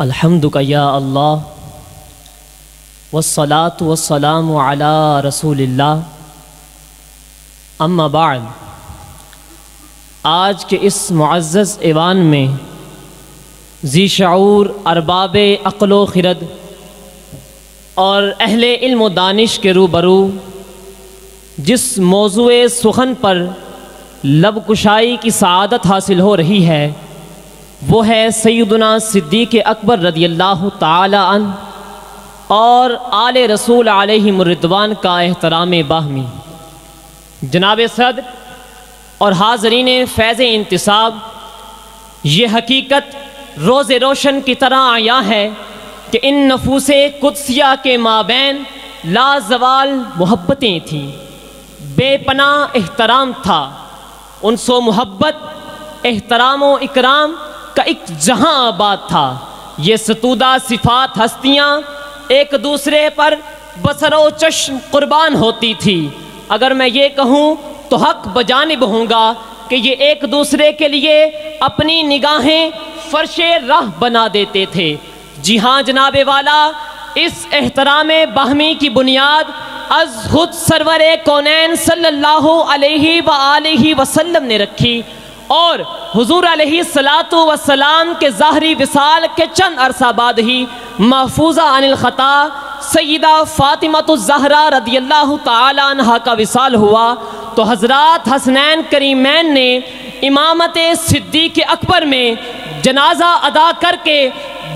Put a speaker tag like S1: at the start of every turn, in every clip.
S1: الحمدک یا اللہ والصلاة والسلام علی رسول اللہ، اما بعد۔ آج کے اس معزز ایوان میں ذی شعور ارباب عقل و خرد اور اہل علم و دانش کے روبرو جس موضوع سخن پر لب کشائی کی سعادت حاصل ہو رہی ہے وہ ہے سیدنا صدیق اکبر رضی اللہ تعالی عنہ اور آل رسول علیہم الرضوان کا احترام باہمی۔ جناب صدر اور حاضرین فیض انتصاب، یہ حقیقت روز روشن کی طرح عیاں ہے کہ ان نفوس قدسیہ کے مابین لازوال محبتیں تھیں، بے پناہ احترام تھا، انس و محبت، احترام و اکرام کا ایک جہاں آباد تھا۔ یہ ستودہ صفات ہستیاں ایک دوسرے پر بصر و چشم قربان ہوتی تھی۔ اگر میں یہ کہوں تو حق بجانب ہوں گا کہ یہ ایک دوسرے کے لیے اپنی نگاہیں فرش راہ بنا دیتے تھے۔ جی ہاں جناب والا، اس احترام باہمی کی بنیاد از خود سرور کونین صلی اللہ علیہ وآلہ وسلم نے رکھی، اور حضور علیہ السلام کے ظاہری وصال کے چند عرصہ بعد ہی محفوظہ عن الخطا سیدہ فاطمۃ الزہرا رضی اللہ تعالی عنہا کا وصال ہوا، تو حضرات حسنین کریمین نے امامت صدیق اکبر میں جنازہ ادا کر کے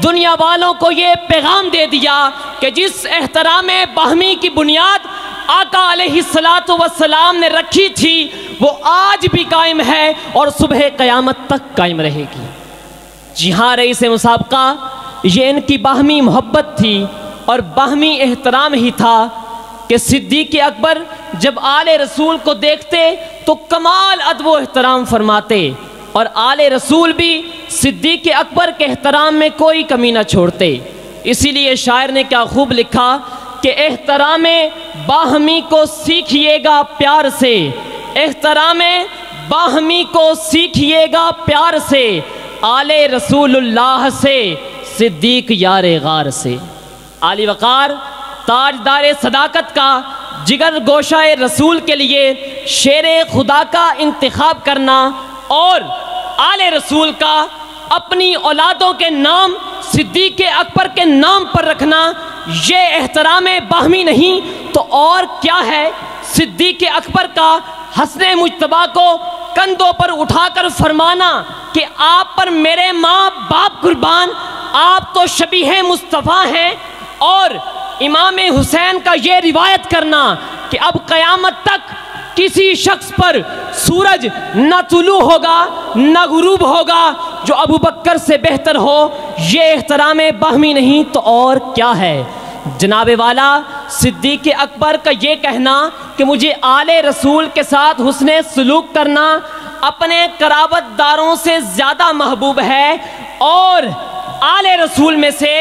S1: دنیا والوں کو یہ پیغام دے دیا کہ جس احترام باہمی کی بنیاد آقا علیہ السلام نے رکھی تھی وہ آج بھی قائم ہے اور صبح قیامت تک قائم رہے گی۔ جی ہاں رئیس مسابقہ، یہ ان کی باہمی محبت تھی اور باہمی احترام ہی تھا کہ صدیق اکبر جب آل رسول کو دیکھتے تو کمال ادب و احترام فرماتے، اور آل رسول بھی صدیق اکبر کے احترام میں کوئی کمی نہ چھوڑتے۔ اسی لیے شاعر نے کیا خوب لکھا کہ احترام باہمی کو سیکھیے گا پیار سے، احترام باہمی کو سیکھیے گا پیار سے، آل رسول اللہ سے، صدیق یار غار سے۔ عالی وقار تاجدار صداقت کا جگر گوشہ رسول کے لیے شیر خدا کا انتخاب کرنا اور آل رسول کا اپنی اولادوں کے نام صدیق اکبر کے نام پر رکھنا، یہ احترام باہمی نہیں تو اور کیا ہے؟ صدیق اکبر کا حسن مجتبیٰ کو کندھوں پر اٹھا کر فرمانا کہ آپ پر میرے ماں باپ قربان، آپ تو شبیہ مصطفیٰ ہیں، اور امام حسین کا یہ روایت کرنا کہ اب قیامت تک کسی شخص پر سورج نہ طلوع ہوگا نہ غروب ہوگا جو ابو بکر سے بہتر ہو، یہ احترام باہمی نہیں تو اور کیا ہے؟ جناب والا، صدیق اکبر کا یہ کہنا کہ مجھے آل رسول کے ساتھ حسن سلوک کرنا اپنے قرابت داروں سے زیادہ محبوب ہے، اور آل رسول میں سے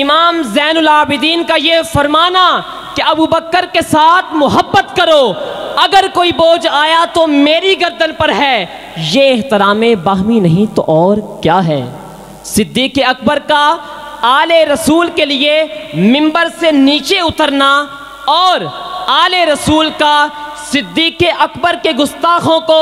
S1: امام زین العابدین کا یہ فرمانا کہ ابو بکر کے ساتھ محبت کرو، اگر کوئی بوجھ آیا تو میری گردن پر ہے، یہ احترام باہمی نہیں تو اور کیا ہے؟ صدیق اکبر کا آل رسول کے لیے منبر سے نیچے اترنا اور آل رسول کا صدیق اکبر کے گستاخوں کو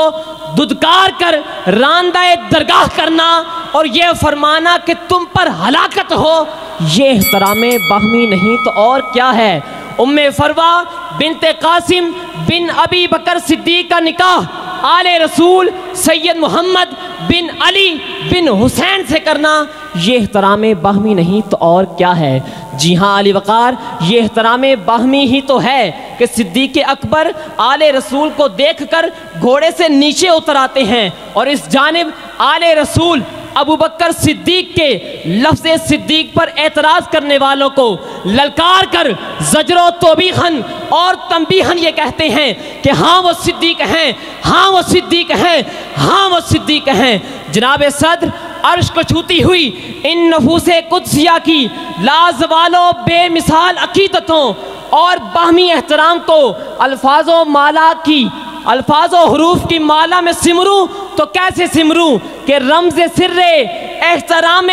S1: دھدکار کر راندہ درگاہ کرنا اور یہ فرمانا کہ تم پر ہلاکت ہو، یہ احترام باہمی نہیں تو اور کیا ہے؟ ام فروہ بنت قاسم بن ابی بکر صدیق کا نکاح آل رسول سید محمد بن علی بن حسین سے کرنا، یہ احترام باہمی نہیں تو اور کیا ہے؟ جی ہاں علی وقار، یہ احترام باہمی ہی تو ہے کہ صدیق اکبر آل رسول کو دیکھ کر گھوڑے سے نیچے اتر آتے ہیں، اور اس جانب آل رسول ابو بکر صدیق کے لفظ صدیق پر اعتراض کرنے والوں کو للکار کر زجر و توبیخاً اور تنبیہاً یہ کہتے ہیں کہ ہاں وہ صدیق ہیں، ہاں وہ صدیق ہیں، ہاں وہ صدیق ہیں۔ جناب صدر، عرش کو چھوتی ہوئی ان نفوس قدسیہ کی لازوال و بے مثال عقیدتوں اور باہمی احترام کو الفاظ و حروف کی مالا میں سمروں تو کیسے سمروں کہ رمز سر احترام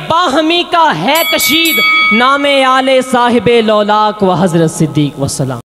S1: باہمی کا ہے کشید، نام آل صاحب لولاک و حضرت صدیق وسلام۔